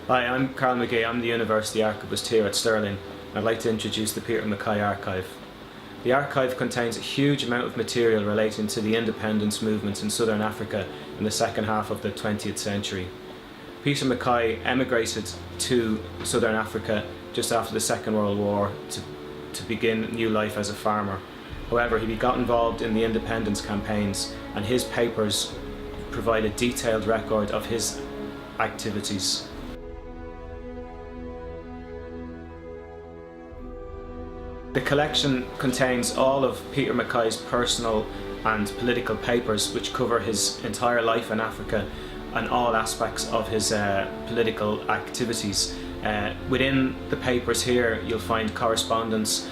Hi, I'm Carl McGee. I'm the University Archivist here at Stirling. I'd like to introduce the Peter Mackay Archive. The archive contains a huge amount of material relating to the independence movements in southern Africa in the second half of the 20th century. Peter Mackay emigrated to southern Africa just after the Second World War to begin new life as a farmer. However, he got involved in the independence campaigns, and his papers provide a detailed record of his activities. The collection contains all of Peter Mackay's personal and political papers, which cover his entire life in Africa and all aspects of his political activities. Within the papers here, you'll find correspondence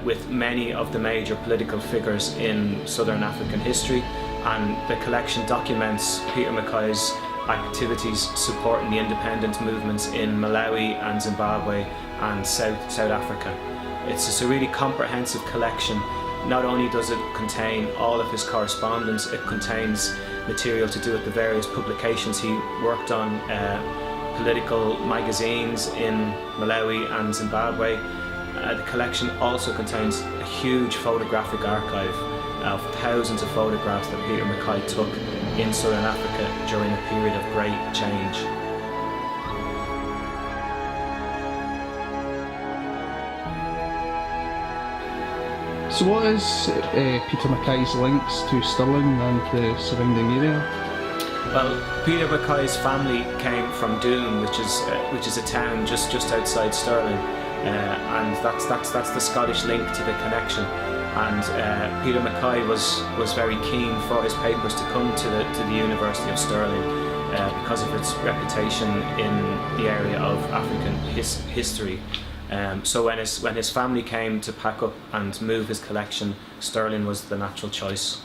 with many of the major political figures in Southern African history, and the collection documents Peter Mackay's activities supporting the independence movements in Malawi and Zimbabwe and South Africa. It's just a really comprehensive collection. Not only does it contain all of his correspondence, it contains material to do with the various publications he worked on, political magazines in Malawi and Zimbabwe. The collection also contains a huge photographic archive of thousands of photographs that Peter Mackay took in Southern Africa during a period of great change. So what is Peter Mackay's links to Stirling and the surrounding area? Well, Peter Mackay's family came from Doon, which is a town just outside Stirling, and that's the Scottish link to the connection. And Peter Mackay was very keen for his papers to come to the University of Stirling because of its reputation in the area of African history. So when his family came to pack up and move his collection, Stirling was the natural choice.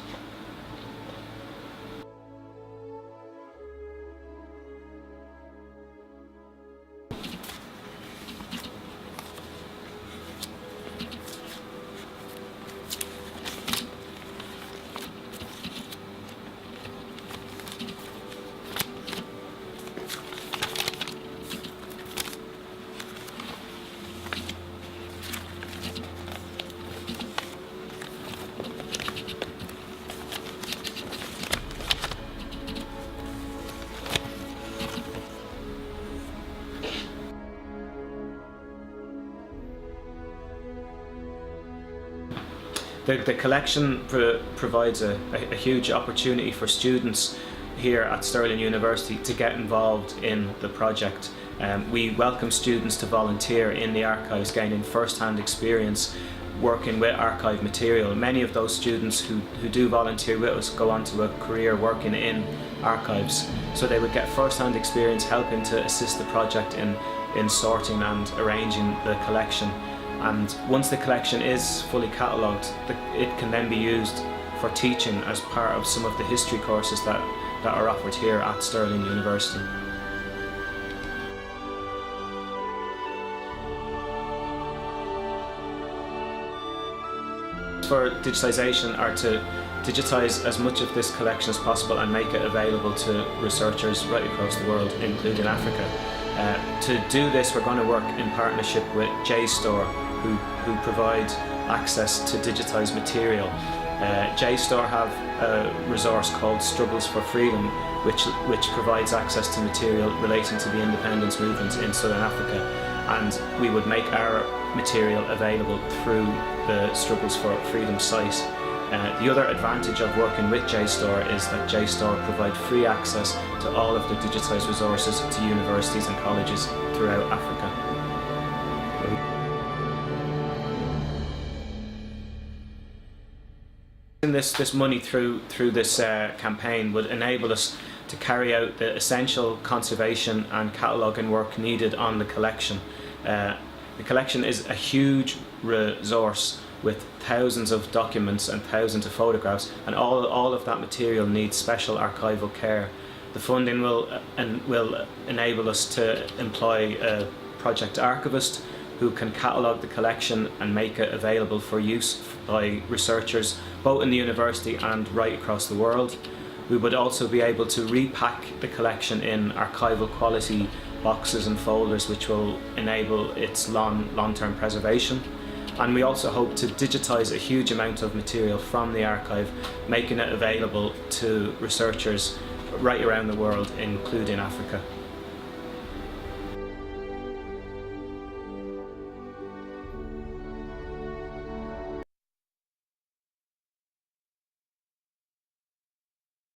The collection provides a huge opportunity for students here at Stirling University to get involved in the project. We welcome students to volunteer in the archives, gaining first-hand experience working with archive material. Many of those students who do volunteer with us go on to a career working in archives, so they would get first-hand experience helping to assist the project in sorting and arranging the collection. And once the collection is fully catalogued, it can then be used for teaching as part of some of the history courses that are offered here at Stirling University. For digitisation are to digitise as much of this collection as possible and make it available to researchers right across the world, including Africa. To do this, we're going to work in partnership with JSTOR, who provide access to digitised material. JSTOR have a resource called Struggles for Freedom, which provides access to material relating to the independence movement in Southern Africa, and we would make our material available through the Struggles for Freedom site. The other advantage of working with JSTOR is that JSTOR provide free access to all of the digitised resources to universities and colleges throughout Africa. This money through this campaign would enable us to carry out the essential conservation and cataloguing work needed on the collection. The collection is a huge resource with thousands of documents and thousands of photographs, and all of that material needs special archival care. The funding will enable us to employ a project archivist who can catalogue the collection and make it available for use by researchers both in the university and right across the world. We would also be able to repack the collection in archival quality boxes and folders which will enable its long-term preservation. And we also hope to digitise a huge amount of material from the archive, making it available to researchers right around the world, including Africa.